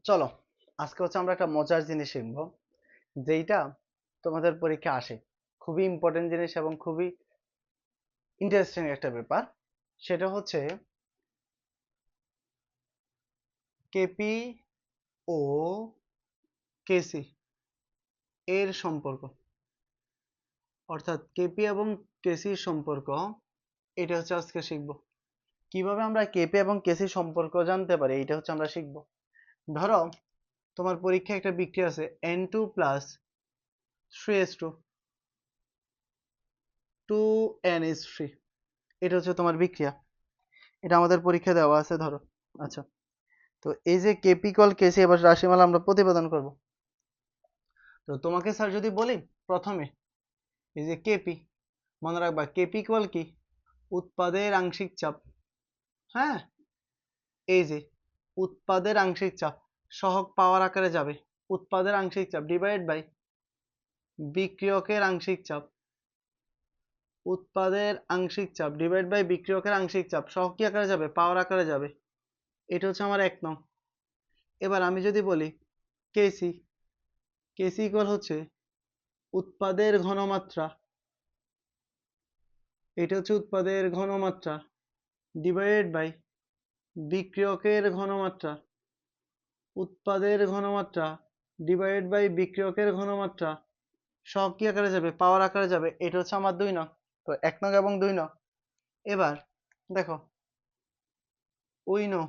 চলো, আজকে আমরা একটা মজার জিনিস শিখবো, যেইটা তোমাদের পরীক্ষা আসে। খুবই ইম্পর্টেন্ট জিনিস এবং খুবই ইন্টারেস্টিং একটা ব্যাপার। সেটা হচ্ছে কেপি ও কেসি এর সম্পর্ক, অর্থাৎ কেপি এবং কেসির সম্পর্ক। এটা আজকে শিখবো। কিভাবে আমরা কেপি এবং কেসি সম্পর্ক জানতে পারি, এটা আমরা শিখবো। ধরো, তোমার পরীক্ষায় একটা বিক্রিয়া আছে N2 প্লাস 3s2 2NH3। এটা তোমার বিক্রিয়া। এটা আমাদের পরীক্ষা দেওয়া আছে, ধরো। আচ্ছা, তো এই যে কেপি কল কেসি, এবার রাশিমালা আমরা প্রতিপাদন করব। তো তোমাকে স্যার যদি বলি প্রথমে এই যে কেপি, মনে রাখবা কেপি কল কি? উৎপাদের আংশিক চাপ। হ্যাঁ, এই যে উৎপাদের আংশিক চাপ সহগ পাওয়ার আকারে যাবে উৎপাদের আংশিক চাপ ডিভাইড বাই বিক্রিয়কের আংশিক চাপ। উৎপাদের আংশিক চাপ ডিভাইড বাই বিক্রিয়কের আংশিক চাপ সহগ কি আকারে যাবে? পাওয়ার আকারে যাবে। এটা আমার 1 নং। এবার আমি যদি বলি কেসি, কেসি ইকুয়াল হচ্ছে উৎপাদের ঘনমাত্রা। এটা উৎপাদের ঘনমাত্রা ডিভাইডেড বাই বিক্রিয়কের ঘনমাত্রা। উৎপাদের ঘনমাত্রা ডিভাইডেড বাই বিক্রিয়কের ঘনমাত্রা সব কি আকারে যাবে? পাওয়ার আকারে যাবে। এটা আমার 2 নং। তো 1 নং এবং 2 নং। এবার দেখো, উই নো,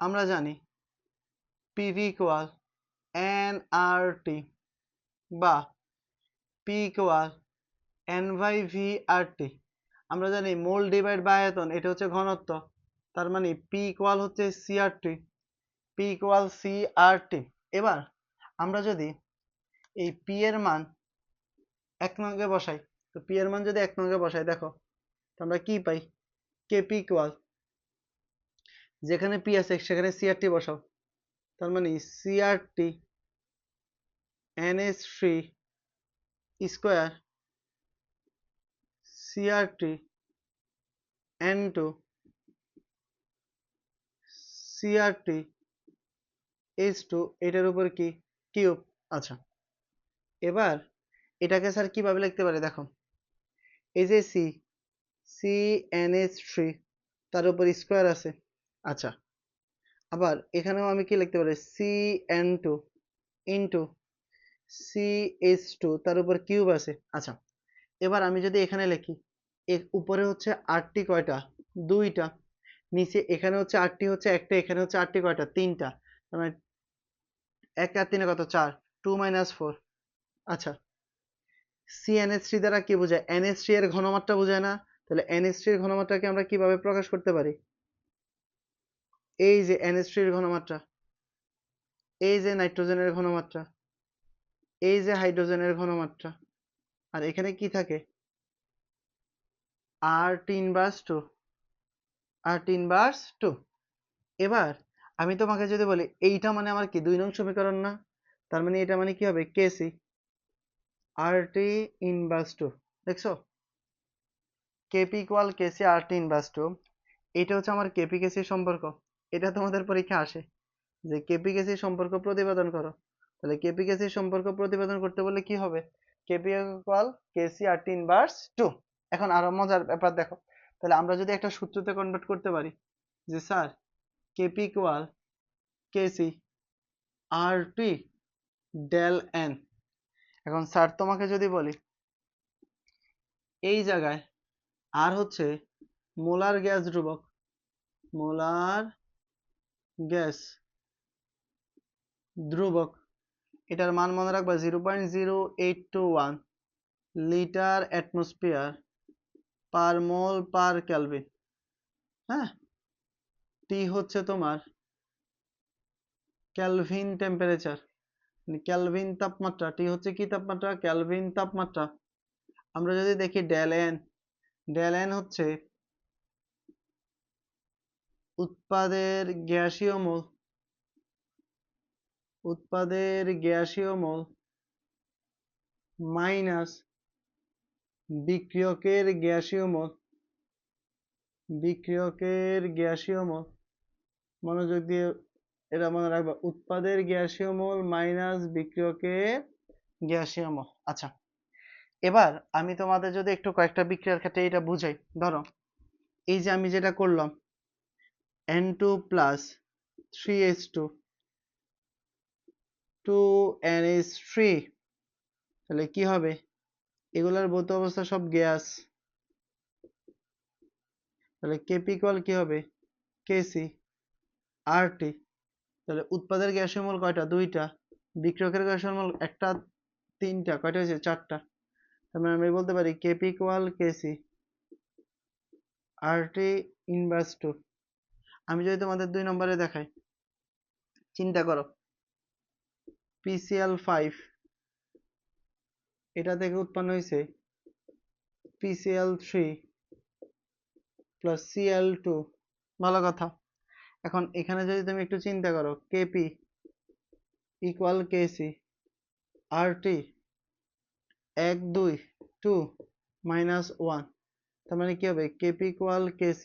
আমরা জানি পিভি ইকুয়াল এনআরটি বা P equal N by V R T. আমরা জানি মোল ডিভাইড বাই আয়তন, এটা ঘনত্ব। তার মানে পি ইকুয়াল হচ্ছে সিআরটি। P equal CRT. এবার আমরা যদি এই পি এর মান 1 নঙ্গে বসাই, তো পি এর মান যদি 1 নঙ্গে বসাই, দেখো তো আমরা কি পাই? কেপি ইকুয়াল, যেখানে পি আছে সেখানে সিআরটি বসাও। তার মানে CRT NH3 square CRT N2 CRT H2, এটার উপর কি? কিউব। আচ্ছা, এবার এটাকে স্যার কিভাবে লিখতে পারি? দেখো, এই যে CnH3 তার উপর স্কয়ার আছে। আচ্ছা, আবার এখানেও আমি কি লিখতে পারি? Cn2 ইনটু CH2 তার উপর কিউব আছে। আচ্ছা, এবার আমি যদি এখানে লিখি, এর উপরে আটটি কয়টা? 2টা। নিচে এখানে আটটি একটা, এখানে আটটি কয়টা? 3টা। তার মানে 1 আর 3 কত? 4। 2 - 4। আচ্ছা, CnH3 দ্বারা কি বোঝায়? NH3 এর ঘনমাত্রা বোঝায় না? তাহলে NH3 এর ঘনমাত্রাকে আমরা কিভাবে প্রকাশ করতে পারি? এই যে NH3 এর ঘনমাত্রা, এই যে নাইট্রোজেনের ঘনমাত্রা, এই যে হাইড্রোজেনের ঘনমাত্রা, আর এখানে কি থাকে? RT inverse 2। RT inverse 2। এবার আমি তোমাকে যদি বলি এইটা মানে আমার কি 2 নং সমীকরণ না? তার মানে এটা মানে কি হবে? কেসি RT ইনভার্স 2। দেখছো, কেপি ইকুয়াল কেসি RT ইনভার্স 2। এটা আমার কেপি কেসি সম্পর্ক। এটা তোমাদের পরীক্ষা আসে যে কেপি কেসি সম্পর্ক প্রতিপাদন করো। তাহলে কেপি কেসি সম্পর্ক প্রতিপাদন করতে বললে কি হবে? কেপি ইকুয়াল কেসি RT ইনভার্স 2। এখন আরো মজার ব্যাপার দেখো, তাহলে আমরা যদি একটা সূত্রতে কনভার্ট করতে পারি যে স্যার কেপি ইকুয়াল কেসি RT ডেল এন। এখন স্যার তোমাকে যদি বলি এই জায়গায় আর মোলার গ্যাস ধ্রুবক, মোলার গ্যাস ধ্রুবক, এটার মান মনে রাখবা 0.0821 লিটার অ্যাটমসফিয়ার পার মোল পার কেলভিন। হ্যাঁ, টি তোমার কেলভিন টেম্পারেচার, কেলভিন তাপমাত্রা। টি কি তাপমাত্রা? কেলভিন তাপমাত্রা। আমরা যদি দেখি ডেল এন, ডেল এন উৎপাদের গ্যাসীয় মোল, উৎপাদের গ্যাসীয় মোল মাইনাস বিক্রিয়কের গ্যাসীয় মোল, বিক্রিয়কের গ্যাসীয় মোল। মনোযোগ দিয়ে এটা মনে রাখবা, উৎপাদের গ্যাসীয় মোল মাইনাস বিক্রিয়কের গ্যাসীয় মোল। আচ্ছা, এবার আমি তোমাদের যদি একটু কয়েকটা বিক্রিয়ার ক্ষেত্রে এটা বুঝাই। ধরো এই যে আমি যেটা করলাম N2 প্লাস 3H2 2NH3, তাহলে কি হবে, এগুলার ভৌত অবস্থা সব গ্যাস, তাহলে Kp ইকুয়াল কি হবে Kc RT। তাহলে উৎপাদের গ্যাসীয় মোল কয়টা, দুইটা, বিক্রিয়কের গ্যাসীয় মোল একটা, তিনটা, কয়টা হয়েছে, চারটা। তার মানে আমি বলতে পারি Kp equal Kc RT inverse 2। আমি যদি তোমাদের 2 নম্বরে দেখাই, চিন্তা করো PCl5, এটা থেকে উৎপন্ন হয়েছে PCl3 প্লাস Cl2। ভালো কথা। এখন এখানে যদি তুমি একটু চিন্তা করো Kp equal Kc RT 1 2 2 minus 1, তার মানে কি হবে Kp equal Kc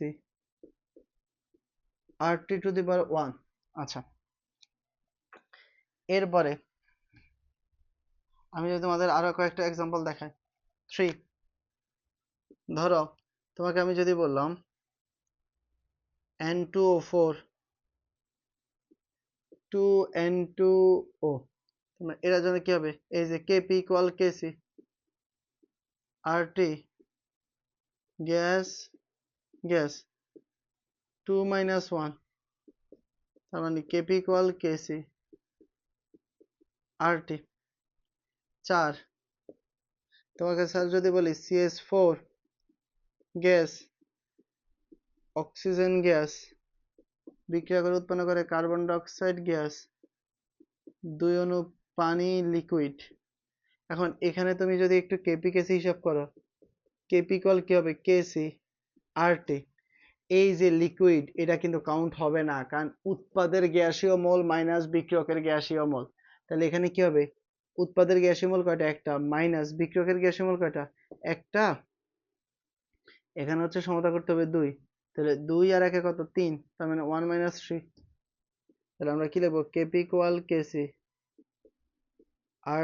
RT to the power 1। আচ্ছা, এরপরে আমি যদি তোমাদের আরো কয়েকটা এক্সাম্পল দেখাই। 3, ধরো তোমাকে আমি যদি বললাম N2O4 2N2O, এটার জন্য কি হবে, এই যে Kp equal Kc RT gas gas 2 minus 1, তার মানে Kp ইকুয়াল Kc RT। 4, তোমাকে স্যার যদি বলি CH4 গ্যাস অক্সিজেন গ্যাস বিক্রিয়া করে উৎপন্ন করে কার্বন ডাই অক্সাইড গ্যাস, 2 অণু পানি লিকুইড। এখন এখানে তুমি যদি একটু Kp Kc হিসাব করো, Kp ইকুয়াল কি হবে Kc RT। এই যে লিকুইড, এটা কিন্তু কাউন্ট হবে না, কারণ উৎপাদের গ্যাসীয় মোল মাইনাস বিক্রিয়কের গ্যাসীয় মোল। তাহলে এখানে কি হবে, উৎপাদের গ্যাসীয় মোল কয়টা, একটা, মাইনাস বিক্রিয়কের গ্যাসীয় মোল কয়টা, একটা, এখানে হচ্ছে সমতা করতে হবে 2, তাহলে 2 আর 1 কত, 3, তার মানে 1 মাইনাস 3। তাহলে আমরা কি লিখবো, Kp equal Kc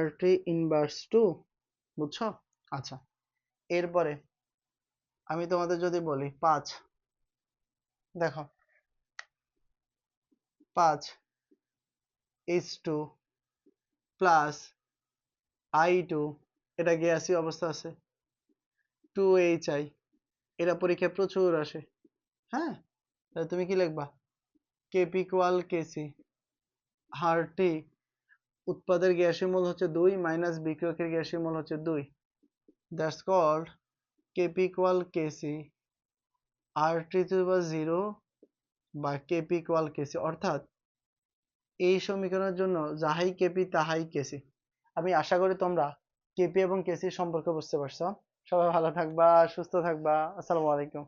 RT inverse 2। বুঝছো? আচ্ছা, এরপরে আমি তোমাদের যদি বলি 5, দেখো 5 H2 প্লাস I2, এটা গ্যাসীয় অবস্থা আছে, 2HI, এটা পরীক্ষায় প্রচুর আসে। হ্যাঁ, তাহলে তুমি কি লিখবা, Kp ইকুয়াল Kc RT, উৎপাদের গ্যাসীয় মোল হচ্ছে 2 মাইনাস বিক্রিয়কের গ্যাসীয় মোল হচ্ছে 2, that's called Kp equal Kc RT to the power 0 বা Kp ইকুয়াল Kc। অর্থাৎ এই সমীকরণের জন্য যাহাই Kp তাহাই Kc। আমি আশা করি তোমরা Kp এবং Kc সম্পর্কে বুঝতে পারছো। সবাই ভালো থাকবা, সুস্থ থাকবা। আসসালামু আলাইকুম।